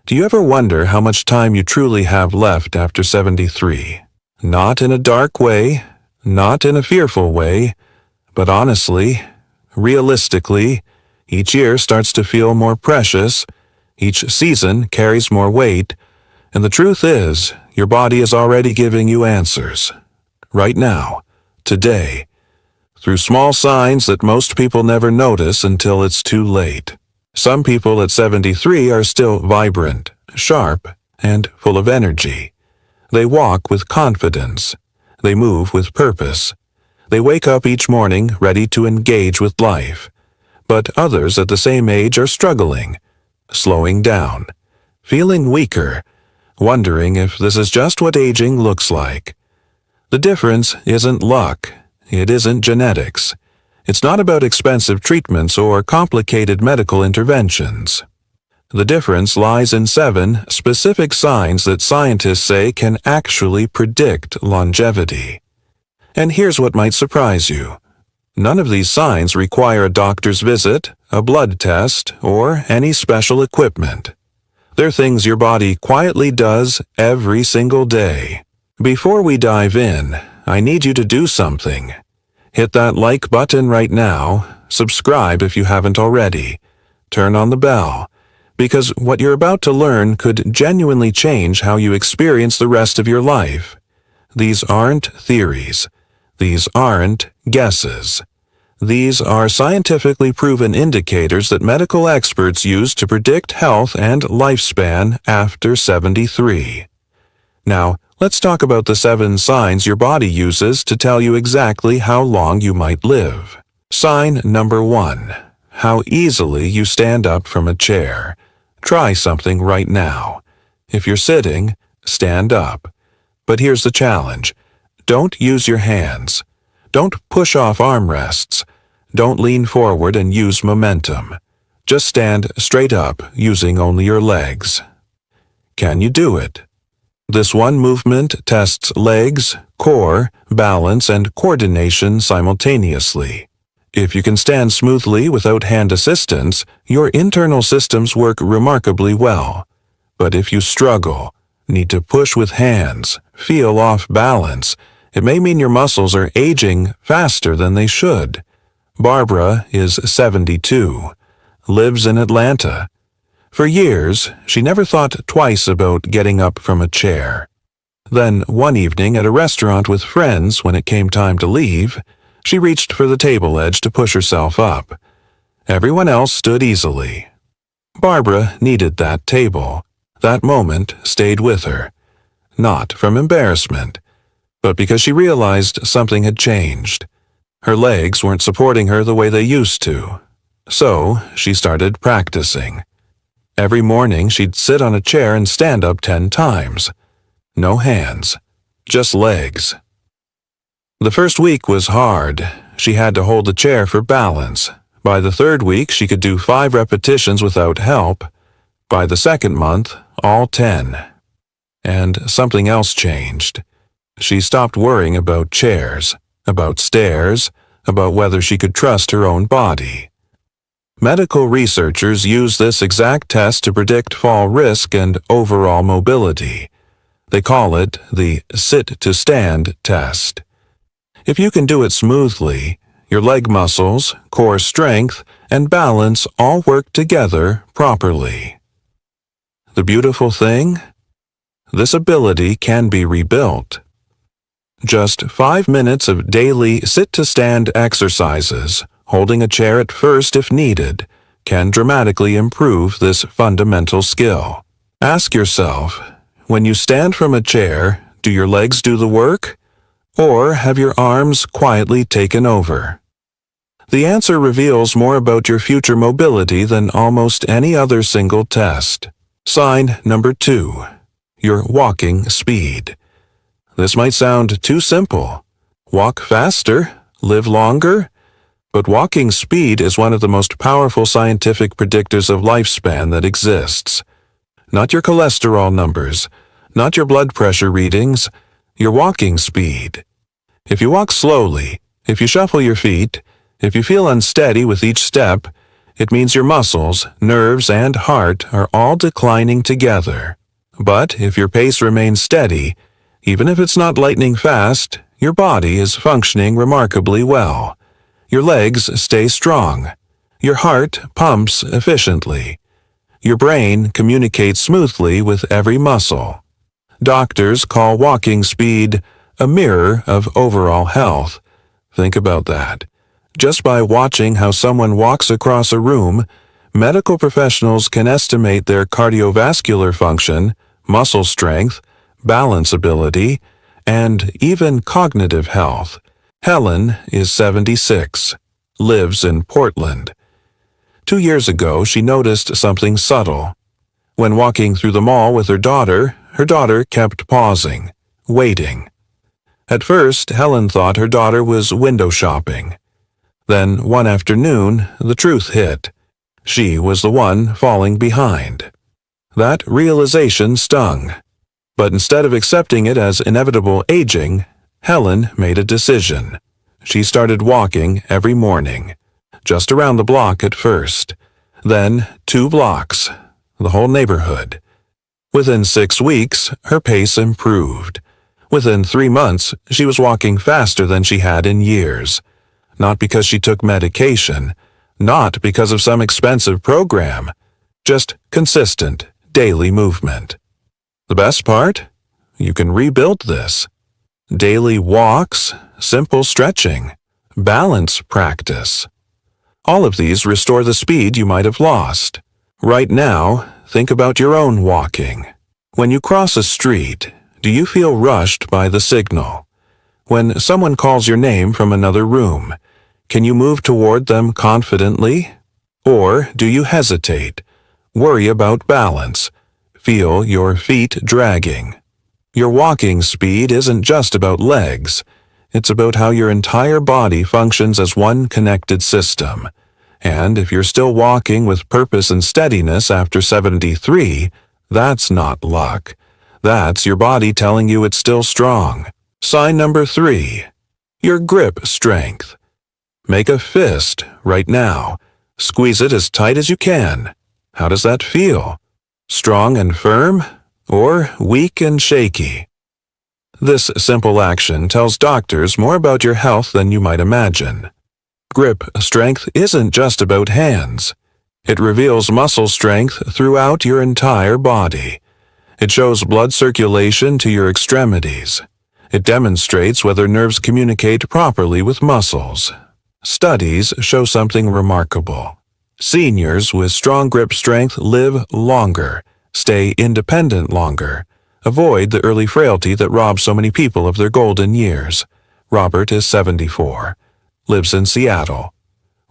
Do you ever wonder how much time you truly have left after 73? Not in a dark way, not in a fearful way, but honestly, realistically, each year starts to feel more precious, each season carries more weight, and the truth is, your body is already giving you answers. Right now, today, through small signs that most people never notice until it's too late. Some people at 73 are still vibrant, sharp, and full of energy. They walk with confidence. They move with purpose. They wake up each morning ready to engage with life. But others at the same age are struggling, slowing down, feeling weaker, wondering if this is just what aging looks like. The difference isn't luck. It isn't genetics. It's not about expensive treatments or complicated medical interventions. The difference lies in 7 specific signs that scientists say can actually predict longevity. And here's what might surprise you. None of these signs require a doctor's visit, a blood test, or any special equipment. They're things your body quietly does every single day. Before we dive in, I need you to do something. Hit that like button right now, subscribe if you haven't already, turn on the bell, because what you're about to learn could genuinely change how you experience the rest of your life. These aren't theories. These aren't guesses. These are scientifically proven indicators that medical experts use to predict health and lifespan after 73. Now, let's talk about the 7 signs your body uses to tell you exactly how long you might live. Sign number 1. How easily you stand up from a chair. Try something right now. If you're sitting, stand up. But here's the challenge. Don't use your hands. Don't push off armrests. Don't lean forward and use momentum. Just stand straight up using only your legs. Can you do it? This one movement tests legs, core, balance, and coordination simultaneously. If you can stand smoothly without hand assistance, your internal systems work remarkably well. But if you struggle, need to push with hands, feel off balance, it may mean your muscles are aging faster than they should. Barbara is 72, lives in Atlanta. For years, she never thought twice about getting up from a chair. Then, one evening at a restaurant with friends, when it came time to leave, she reached for the table edge to push herself up. Everyone else stood easily. Barbara needed that table. That moment stayed with her. Not from embarrassment, but because she realized something had changed. Her legs weren't supporting her the way they used to. So, she started practicing. Every morning she'd sit on a chair and stand up 10 times. No hands, just legs. The first week was hard. She had to hold the chair for balance. By the 3rd week, she could do 5 repetitions without help. By the 2nd month, all 10. And something else changed. She stopped worrying about chairs, about stairs, about whether she could trust her own body. Medical researchers use this exact test to predict fall risk and overall mobility. They call it the sit-to-stand test. If you can do it smoothly, your leg muscles, core strength, and balance all work together properly. The beautiful thing? This ability can be rebuilt. Just 5 minutes of daily sit-to-stand exercises, holding a chair at first if needed, can dramatically improve this fundamental skill. Ask yourself, when you stand from a chair, do your legs do the work? Or have your arms quietly taken over? The answer reveals more about your future mobility than almost any other single test. Sign number 2. Your walking speed. This might sound too simple. Walk faster, live longer. But walking speed is one of the most powerful scientific predictors of lifespan that exists. Not your cholesterol numbers, not your blood pressure readings, your walking speed. If you walk slowly, if you shuffle your feet, if you feel unsteady with each step, It means your muscles, nerves, and heart are all declining together. But if your pace remains steady, even if it's not lightning fast, your body is functioning remarkably well. Your legs stay strong. Your heart pumps efficiently. Your brain communicates smoothly with every muscle. Doctors call walking speed a mirror of overall health. Think about that. Just by watching how someone walks across a room, medical professionals can estimate their cardiovascular function, muscle strength, balance ability, and even cognitive health. Helen is 76, lives in Portland. 2 years ago, she noticed something subtle. When walking through the mall with her daughter kept pausing, waiting. At first, Helen thought her daughter was window shopping. Then, one afternoon, the truth hit. She was the one falling behind. That realization stung. But instead of accepting it as inevitable aging, Helen made a decision. She started walking every morning, just around the block at first, then 2 blocks, the whole neighborhood. Within 6 weeks, her pace improved. Within 3 months, she was walking faster than she had in years. Not because she took medication, not because of some expensive program, just consistent, daily movement. The best part? You can rebuild this. Daily walks, simple stretching, balance practice. All of these restore the speed you might have lost. Right now, think about your own walking. When you cross a street, do you feel rushed by the signal? When someone calls your name from another room, can you move toward them confidently? Or do you hesitate, worry about balance, feel your feet dragging? Your walking speed isn't just about legs. It's about how your entire body functions as one connected system. And if you're still walking with purpose and steadiness after 73, that's not luck. That's your body telling you it's still strong. Sign number 3, your grip strength. Make a fist right now. Squeeze it as tight as you can. How does that feel? Strong and firm, or weak and shaky? This simple action tells doctors more about your health than you might imagine. Grip strength isn't just about hands. It reveals muscle strength throughout your entire body. It shows blood circulation to your extremities. It demonstrates whether nerves communicate properly with muscles. Studies show something remarkable. Seniors with strong grip strength live longer, stay independent longer, avoid the early frailty that robs so many people of their golden years. Robert is 74, lives in Seattle.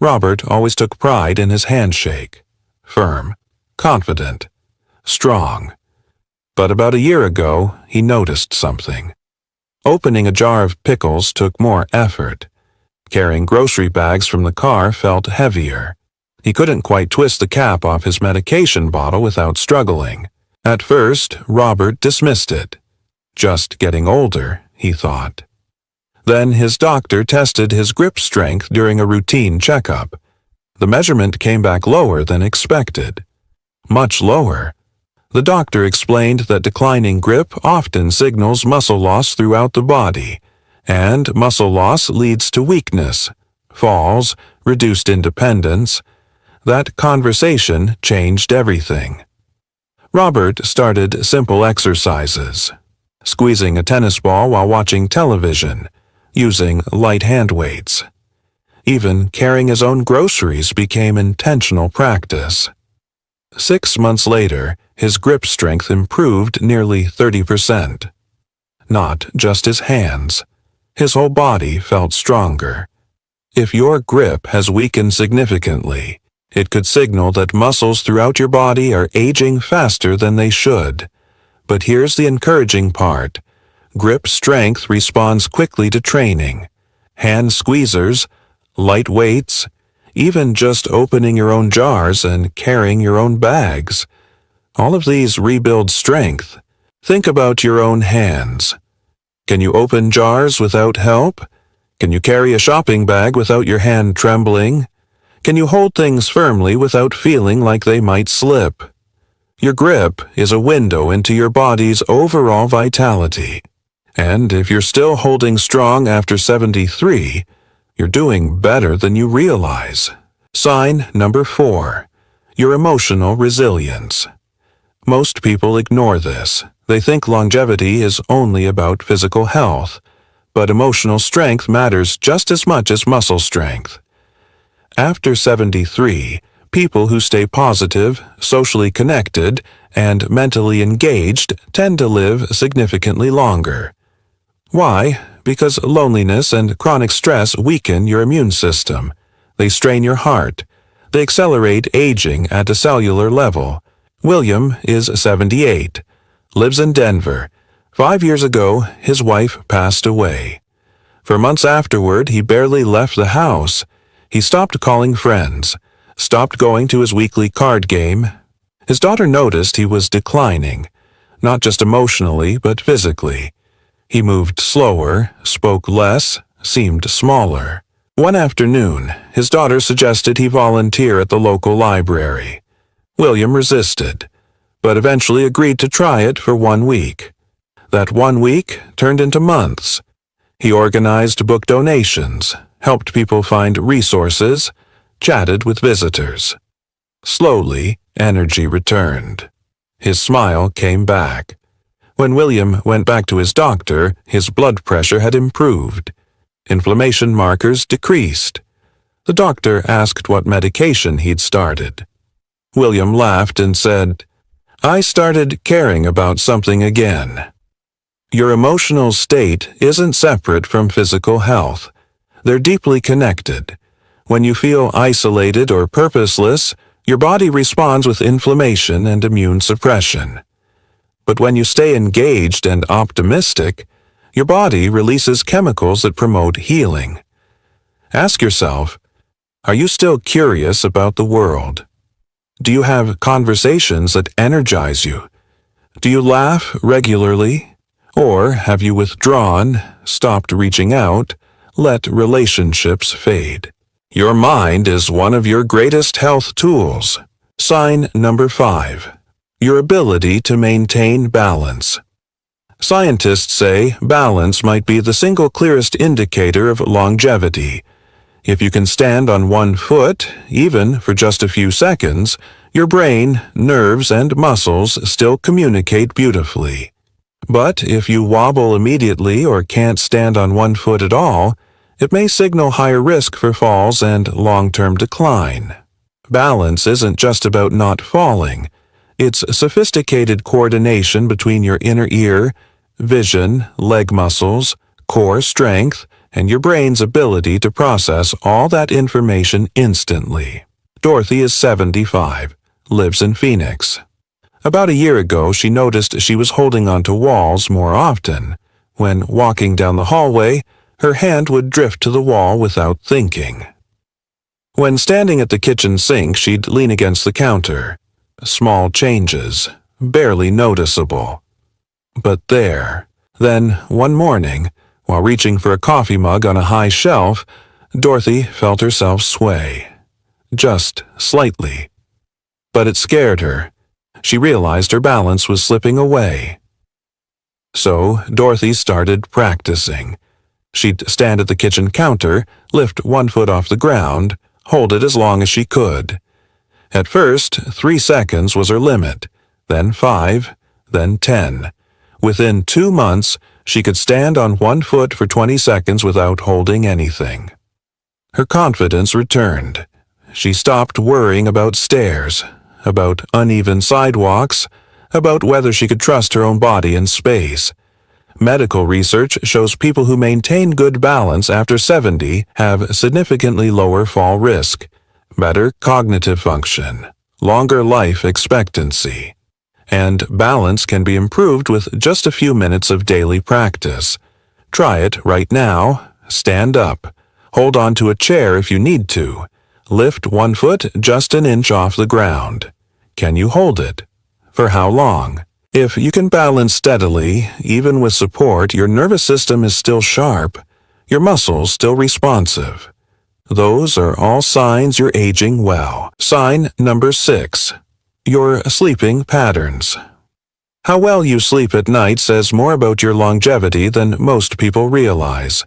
Robert always took pride in his handshake. Firm, confident, strong. But about a year ago, he noticed something. Opening a jar of pickles took more effort. Carrying grocery bags from the car felt heavier. He couldn't quite twist the cap off his medication bottle without struggling. At first, Robert dismissed it. Just getting older, he thought. Then his doctor tested his grip strength during a routine checkup. The measurement came back lower than expected. Much lower. The doctor explained that declining grip often signals muscle loss throughout the body, and muscle loss leads to weakness, falls, reduced independence. That conversation changed everything. Robert started simple exercises, squeezing a tennis ball while watching television, using light hand weights. Even carrying his own groceries became intentional practice. 6 months later, his grip strength improved nearly 30%. Not just his hands. His whole body felt stronger. If your grip has weakened significantly, it could signal that muscles throughout your body are aging faster than they should. But here's the encouraging part. Grip strength responds quickly to training. Hand squeezers, light weights, even just opening your own jars and carrying your own bags. All of these rebuild strength. Think about your own hands. Can you open jars without help? Can you carry a shopping bag without your hand trembling? Can you hold things firmly without feeling like they might slip? Your grip is a window into your body's overall vitality. And if you're still holding strong after 73, you're doing better than you realize. Sign number 4. Your emotional resilience. Most people ignore this. They think longevity is only about physical health, but emotional strength matters just as much as muscle strength. After 73, people who stay positive, socially connected, and mentally engaged tend to live significantly longer. Why? Because loneliness and chronic stress weaken your immune system. They strain your heart. They accelerate aging at a cellular level. William is 78, lives in Denver. 5 years ago, his wife passed away. For months afterward, he barely left the house. He stopped calling friends, stopped going to his weekly card game. His daughter noticed he was declining, not just emotionally, but physically. He moved slower, spoke less, seemed smaller. One afternoon, his daughter suggested he volunteer at the local library. William resisted, but eventually agreed to try it for 1 week. That 1 week turned into months. He organized book donations, helped people find resources, chatted with visitors. Slowly, energy returned. His smile came back. When William went back to his doctor, his blood pressure had improved. Inflammation markers decreased. The doctor asked what medication he'd started. William laughed and said, "I started caring about something again." Your emotional state isn't separate from physical health. They're deeply connected. When you feel isolated or purposeless, your body responds with inflammation and immune suppression. But when you stay engaged and optimistic, your body releases chemicals that promote healing. Ask yourself, are you still curious about the world? Do you have conversations that energize you? Do you laugh regularly? Or have you withdrawn, stopped reaching out, let relationships fade? Your mind is one of your greatest health tools. Sign number 5. Your ability to maintain balance. Scientists say balance might be the single clearest indicator of longevity. If you can stand on one foot, even for just a few seconds, your brain, nerves, and muscles still communicate beautifully. But if you wobble immediately or can't stand on one foot at all, it may signal higher risk for falls and long-term decline. Balance isn't just about not falling. It's sophisticated coordination between your inner ear, vision, leg muscles, core strength, and your brain's ability to process all that information instantly. Dorothy is 75, lives in Phoenix. About a year ago, she noticed she was holding onto walls more often. When walking down the hallway, her hand would drift to the wall without thinking. When standing at the kitchen sink, she'd lean against the counter. Small changes, barely noticeable. But there. Then, one morning, while reaching for a coffee mug on a high shelf, Dorothy felt herself sway. Just slightly. But it scared her. She realized her balance was slipping away. So, Dorothy started practicing. She'd stand at the kitchen counter, lift one foot off the ground, hold it as long as she could. At first, 3 seconds was her limit, then 5, then 10. Within 2 months, she could stand on one foot for 20 seconds without holding anything. Her confidence returned. She stopped worrying about stairs, about uneven sidewalks, about whether she could trust her own body in space. Medical research shows people who maintain good balance after 70 have significantly lower fall risk, better cognitive function, longer life expectancy. And balance can be improved with just a few minutes of daily practice. Try it right now. Stand up. Hold on to a chair if you need to. Lift one foot just an inch off the ground. Can you hold it? For how long? If you can balance steadily, even with support, your nervous system is still sharp, your muscles still responsive. Those are all signs you're aging well. Sign number 6. Your sleeping patterns. How well you sleep at night says more about your longevity than most people realize.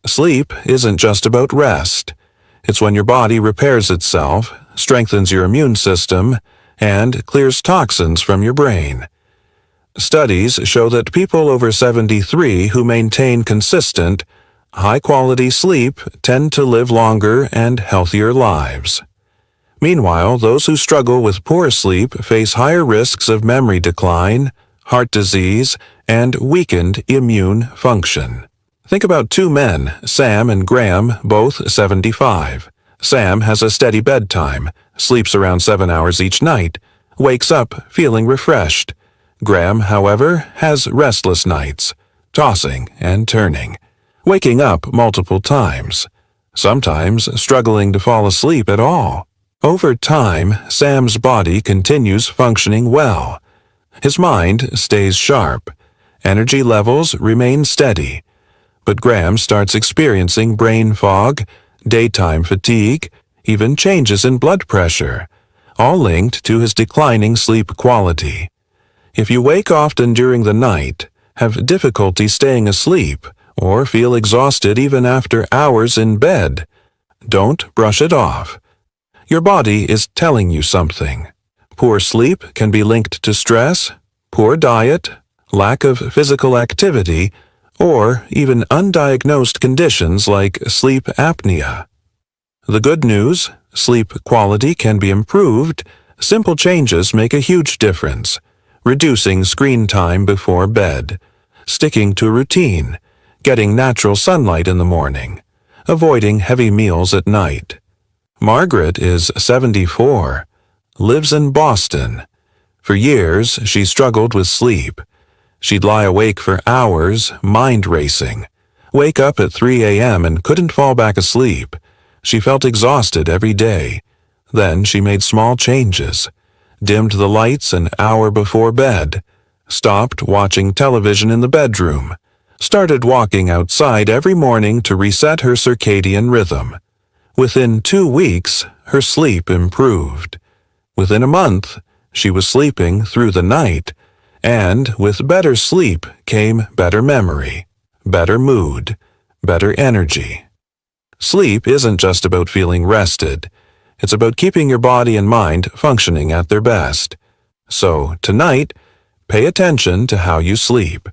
Sleep isn't just about rest. It's when your body repairs itself, strengthens your immune system, and clears toxins from your brain. Studies show that people over 73 who maintain consistent, high-quality sleep tend to live longer and healthier lives. Meanwhile, those who struggle with poor sleep face higher risks of memory decline, heart disease, and weakened immune function. Think about two men, Sam and Graham, both 75. Sam has a steady bedtime, sleeps around 7 hours each night, wakes up feeling refreshed. Graham, however, has restless nights, tossing and turning, waking up multiple times, sometimes struggling to fall asleep at all. Over time, Sam's body continues functioning well. His mind stays sharp, energy levels remain steady, but Graham starts experiencing brain fog, daytime fatigue, even changes in blood pressure, all linked to his declining sleep quality. If you wake often during the night, have difficulty staying asleep, or feel exhausted even after hours in bed, don't brush it off. Your body is telling you something. Poor sleep can be linked to stress, poor diet, lack of physical activity, or even undiagnosed conditions like sleep apnea. The good news, sleep quality can be improved. Simple changes make a huge difference. Reducing screen time before bed, sticking to routine, getting natural sunlight in the morning, avoiding heavy meals at night. Margaret is 74, lives in Boston. For years, she struggled with sleep. She'd lie awake for hours, mind racing, wake up at 3 a.m. and couldn't fall back asleep. She felt exhausted every day. Then she made small changes. Dimmed the lights an hour before bed, stopped watching television in the bedroom, started walking outside every morning to reset her circadian rhythm. Within 2 weeks, her sleep improved. Within a month, she was sleeping through the night, and with better sleep came better memory, better mood, better energy. Sleep isn't just about feeling rested. It's about keeping your body and mind functioning at their best. So, tonight, pay attention to how you sleep.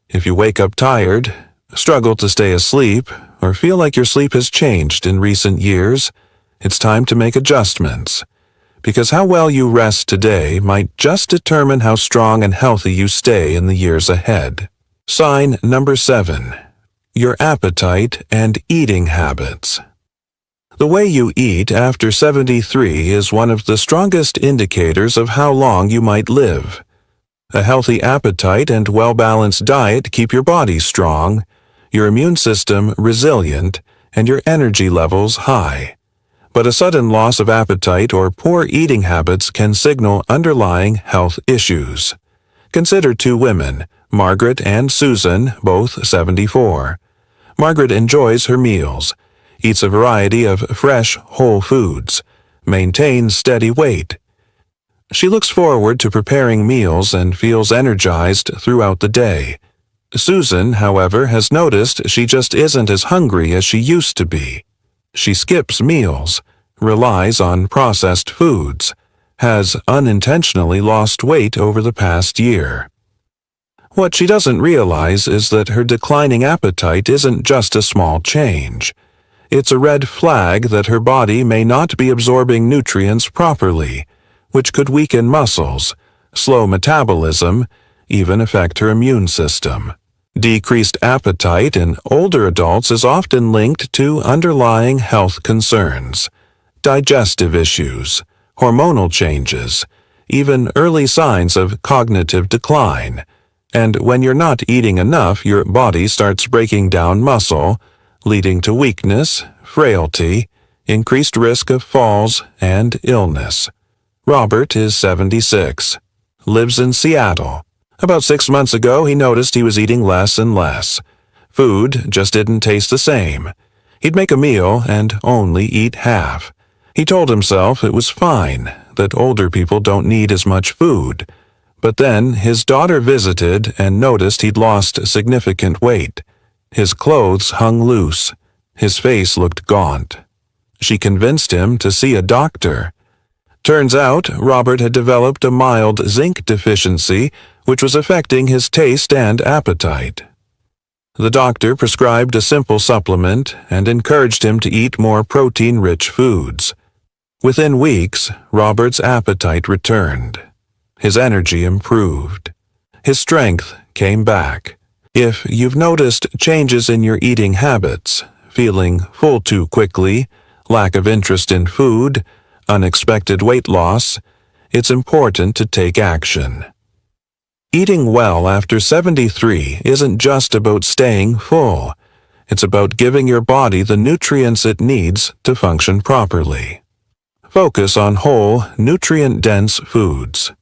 If you wake up tired, struggle to stay asleep, or feel like your sleep has changed in recent years, it's time to make adjustments. Because how well you rest today might just determine how strong and healthy you stay in the years ahead. Sign number 7. Your appetite and eating habits. The way you eat after 73 is one of the strongest indicators of how long you might live. A healthy appetite and well-balanced diet keep your body strong, your immune system resilient, and your energy levels high. But a sudden loss of appetite or poor eating habits can signal underlying health issues. Consider two women, Margaret and Susan, both 74. Margaret enjoys her meals, eats a variety of fresh, whole foods, maintains steady weight. She looks forward to preparing meals and feels energized throughout the day. Susan, however, has noticed she just isn't as hungry as she used to be. She skips meals, relies on processed foods, has unintentionally lost weight over the past year. What she doesn't realize is that her declining appetite isn't just a small change. It's a red flag that her body may not be absorbing nutrients properly, which could weaken muscles, slow metabolism, even affect her immune system. Decreased appetite in older adults is often linked to underlying health concerns, digestive issues, hormonal changes, even early signs of cognitive decline. And when you're not eating enough, your body starts breaking down muscle, leading to weakness, frailty, increased risk of falls, and illness. Robert is 76, lives in Seattle. About 6 months ago, he noticed he was eating less and less. Food just didn't taste the same. He'd make a meal and only eat half. He told himself it was fine, that older people don't need as much food. But then his daughter visited and noticed he'd lost significant weight. His clothes hung loose. His face looked gaunt. She convinced him to see a doctor. Turns out Robert had developed a mild zinc deficiency, which was affecting his taste and appetite. The doctor prescribed a simple supplement and encouraged him to eat more protein-rich foods. Within weeks, Robert's appetite returned. His energy improved. His strength came back. If you've noticed changes in your eating habits, feeling full too quickly, lack of interest in food, unexpected weight loss, it's important to take action. Eating well after 73 isn't just about staying full. It's about giving your body the nutrients it needs to function properly. Focus on whole, nutrient-dense foods.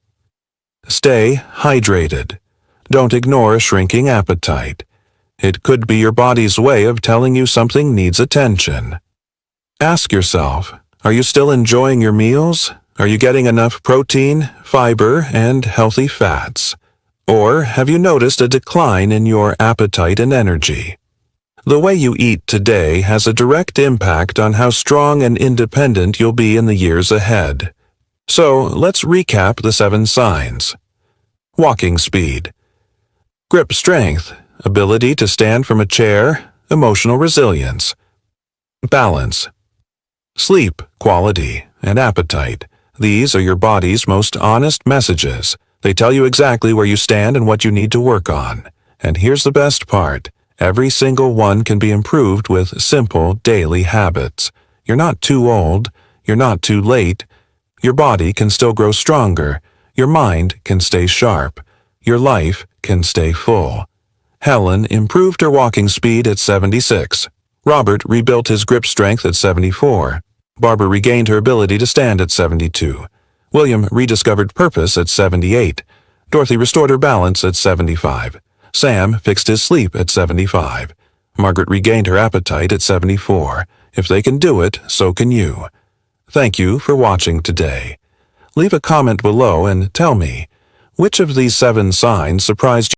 Stay hydrated. Don't ignore a shrinking appetite. It could be your body's way of telling you something needs attention. Ask yourself, are you still enjoying your meals? Are you getting enough protein, fiber, and healthy fats? Or have you noticed a decline in your appetite and energy? The way you eat today has a direct impact on how strong and independent you'll be in the years ahead. So let's recap the 7 signs. Walking speed. Grip strength, ability to stand from a chair, emotional resilience. Balance. Sleep quality and appetite. These are your body's most honest messages. They tell you exactly where you stand and what you need to work on. And here's the best part. Every single one can be improved with simple daily habits. You're not too old. You're not too late. Your body can still grow stronger. Your mind can stay sharp. Your life can stay full. Helen improved her walking speed at 76. Robert rebuilt his grip strength at 74. Barbara regained her ability to stand at 72. William rediscovered purpose at 78. Dorothy restored her balance at 75. Sam fixed his sleep at 75. Margaret regained her appetite at 74. If they can do it, so can you. Thank you for watching today. Leave a comment below and tell me, which of these 7 signs surprised you?